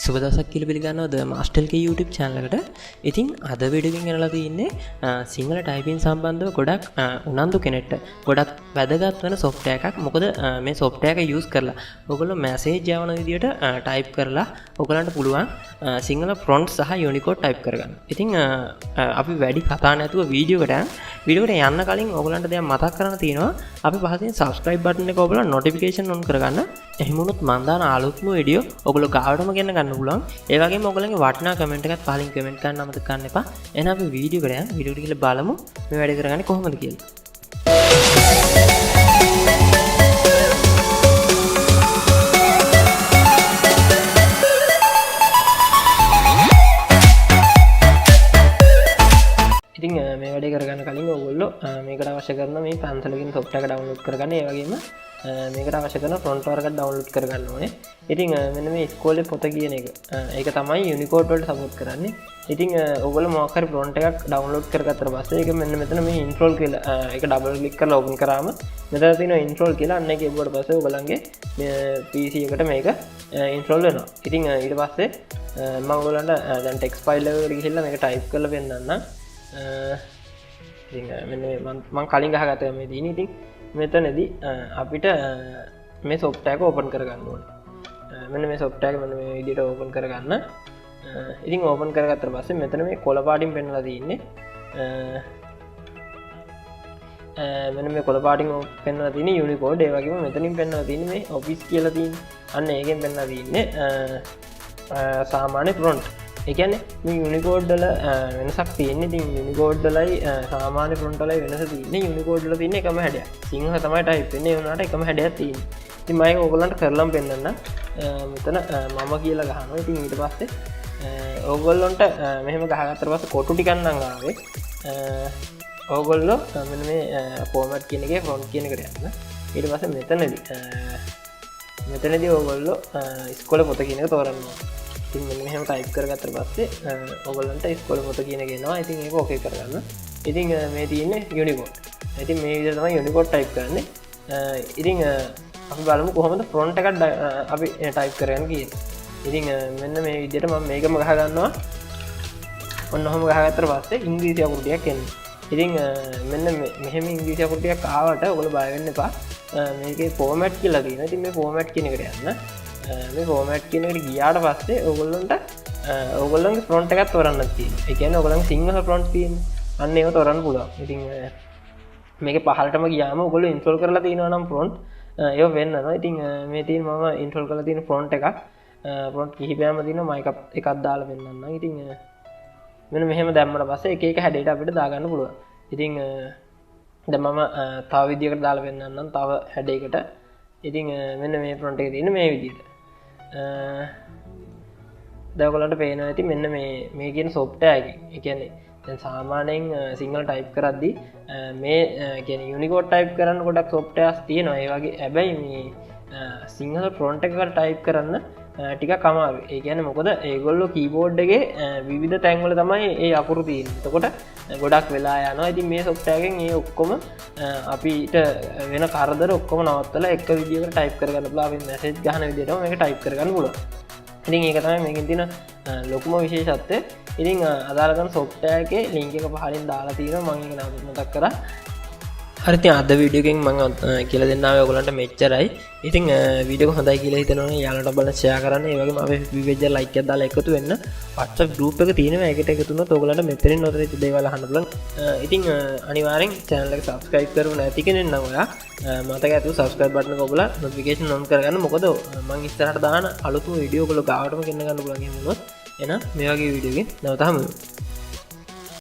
සුබ දවසක් කියලා පිළිගන්නවා ද මාස්ටර්ගේ YouTube channel එකට. ඉතින් අද වීඩියෝ එකකින් ගෙනලා තියෙන්නේ සිංහල ටයිපින් සම්බන්ධව ගොඩක් උනන්දු කෙනෙක්ට ගොඩක් වැදගත් වෙන software එකක්. මොකද මේ software එක use කරලා ඔයගොල්ලෝ message යවන විදියට type කරලා ඔයගලන්ට පුළුවන් සිංහල font සහ unicode type කරගන්න. ඉතින් අපි වැඩි කතා නැතුව වීඩියෝ එකට යන්න කලින් ඔයගලන්ට දැන් මතක් කරන්න තියෙනවා අපි පහතින් subscribe button එක ඔබලා notification on කරගන්න. එහෙම වුණොත් මම දාන අලුත්ම වීඩියෝ ඔයගොල්ලෝ ගාවටම ගෙන්න ගන්න පුළුවන්. ඒ වගේම ඔයගොල්ලන්ගේ වටිනා කමෙන්ට් එකත් පහලින් කමෙන්ට් කරන්න අමතක කරන්න එපා. එහෙනම් අපි වීඩියෝ එකට යමු. වීඩියෝ එක කියලා බලමු මේ වැඩේ කරගන්නේ කොහොමද කියලා. ඉතින් මේ වැඩේ කරගන්න කලින් ඔයගොල්ලෝ මේකට අවශ්‍ය කරන මේ පැන්සලකින් software එක download කරගන්න. ඒ වගේම මේකට අවශ්‍ය කරන front cover එකක් download කරගන්න ඕනේ. ඉතින් මෙන්න මේ ඉස්කෝලේ පොත කියන එක. ඒක තමයි Unicode වලට support කරන්නේ. ඉතින් ඔයගොල්ලෝ මොකක් හරි front එකක් download කරගත්තට පස්සේ ඒක මෙන්න මෙතන මේ install කියලා ඒක double click කරලා open කරාම මෙතන තියෙනවා install කියලා. අන්න ඒක එවුවට පස්සේ ඔයගොල්ලන්ගේ PC එකට මේක install වෙනවා. ඉතින් ඊට පස්සේ මම ඔයගොල්ලන්ට දැන් text file එකකට ගිහිල්ලා මේක type කරලා පෙන්නන්නම්. මං කලින් ගහගත්තා මේ තියෙන. ඉතින් මෙතනදී අපිට මේ software එක open කරගන්න ඕනේ. මෙන්න මේ software එක මෙන්න මේ විදිහට open කරගන්න. ඉතින් open කරගත්තට පස්සේ මෙතන මේ කොළ පාටින් පෙන්නලා තියෙන්නේ. මෙන්න මේ කොළ පාටින් පෙන්නලා තියෙන්නේ Unicode. ඒ වගේම මෙතනින් පෙන්නලා තියෙන්නේ මේ office කියලා තියෙන්නේ. අන්න ඒකෙන් පෙන්නලා තියෙන්නේ සාමාන්‍ය front. ඒ කියන්නේ මේ Unicode වල වෙනසක් තියෙන්නේ. ඉතින් Unicode වලයි සාමාන්‍ය front වලයි වෙනස තියෙන්නේ. Unicode වල තියෙන්නේ එකම හැඩයක්. සිංහල තමයි type වෙන්නේ. ඒ වුණාට එකම හැඩයක් තියෙන්නේ. ඉතින් මම ඒක ඔයගොල්ලන්ට කරලම් පෙන්නන්න. මෙතන මම කියලා ගහනවා. ඉතින් ඊට පස්සේ ඔයගොල්ලන්ට මෙහෙම ගහගත්තට පස්සේ කොටු ටිකක් නම් ආවේ. ඔයගොල්ලෝ මෙන්න මේ format කියන එකේ front කියන එකට යන්න. ඊට පස්සේ මෙතනදී ඔයගොල්ලෝ ඉස්කෝලේ පොත කියන එක තෝරන්න ඕනේ. ඉතින් මෙන්න මෙහෙම type කරගත්තට පස්සේ ඔයගොල්ලන්ට ඉස්කෝලේ පොත කියන එක එනවා. ඉතින් ඒක ඕකේ කරගන්න. ඉතින් මේ තියෙන්නේ Unicode. ඉතින් මේ විදිහට තමයි Unicode type කරන්නේ. ඉතින් අපි බලමු කොහොමද front එකක් අපි type කරගන්න කියලා. ඉතින් මෙන්න මේ විදිහට මම මේකම ගහ ගන්නවා. ඔන්න ඔහොම ගහගත්තට පස්සේ ඉංග්‍රීසි අකුරු ටිකක් එන්නේ. ඉතින් මෙන්න මෙහෙම ඉංග්‍රීසි අකුරු ටිකක් ආවට ඔයගොල්ලෝ බය වෙන්න එපා. මේකේ format කියලා තියෙනවා. ඉතින් මේ format කියන එකට යන්න. මේ format කියන එකට ගියාට පස්සේ ඔයගොල්ලන්ට ඔයගොල්ලන්ගේ front එකක් තෝරන්න තියෙනවා. ඒ කියන්නේ ඔයගොල්ලන්ගේ සිංහල front තියෙන්නේ. අන්න ඒක තෝරන්න පුළුවන්. ඉතින් මේකේ පහළටම ගියාම ඔයගොල්ලෝ install කරලා තියෙනවා නම් front ඒක වෙන්නනවා. ඉතින් මේ තියෙන මම install කරලා තියෙන front එකක් front කිහිපයක්ම තියෙනවා. මම එකක් දාලා පෙන්නන්නම්. ඉතින් මෙන්න මෙහෙම දැම්මම පස්සේ එක එක හැඩයට අපිට දාගන්න පුළුවන්. ඉතින් දැන් මම තව විදියකට දාලා පෙන්නන්නම්. තව හැඩයකට. ඉතින් මෙන්න මේ front එකේ තියෙන මේ විදියට. දැන් ඔයගලන්ට පේනවා ඇති මෙන්න මේ කියන software එකේ. ඒ කියන්නේ දැන් සාමාන්‍යයෙන් සිංහල type කරද්දී මේ කියන්නේ Unicode type කරන්න ගොඩක් softwares තියෙනවා. ඒ වගේ හැබැයි මේ සිංහල front එකකට type කරන්න ටිකක් අමාරුයි. ඒ කියන්නේ මොකද ඒගොල්ලෝ keyboard එකේ විවිධ තැන්වල තමයි ඒ අකුරු තියෙන්නේ. එතකොට ගොඩක් වෙලා යනවා. ඉතින් මේ software එකෙන් ඒ ඔක්කොම අපිට වෙන කරදර ඔක්කොම නවත්තලා එක විදියකට type කරගන්න පුළුවන්. අපි message ගහන විදියටම මේක type කරගන්න පුළුවන්. ඉතින් ඒක තමයි මේකෙන් තියෙන ලොකුම විශේෂත්වය. ඉතින් අදාළ කරන software එකේ link එක පහලින් දාලා තියෙනවා. මම ඒක නැවත මතක් කරා. හරි ඉතින් අද වීඩියෝ එකෙන් මම කියලා දෙන්න ආවේ ඔයගලන්ට මෙච්චරයි. ඉතින් වීඩියෝ එක හොඳයි කියලා හිතනවනේ යාළුවන්ට බලන්න ෂෙයා කරන්න. ඒ වගේම අපේ page එක like එකක් දාලා එකතු වෙන්න. WhatsApp group එක තියෙනවා. ඒකට එකතු වුණොත් ඔයගලන්ට මෙතනින් නොතරිච්ච දේවල් අහන්න පුළුවන්. ඉතින් අනිවාර්යෙන් channel එක subscribe කරමු නැති කෙනෙක් නම් ඔයා මතක ඇතුව subscribe button එක ඔබලා notification on කරගන්න. මොකද මම ඉස්සරහට දාන අලුත්ම වීඩියෝ ඔයගොල්ලෝ ගාවටම ගෙන්න ගන්න පුළුවන් එහෙම වුණොත්. එහෙනම් මේ වගේ වීඩියෝ එකකින් නැවත හමු වෙමු.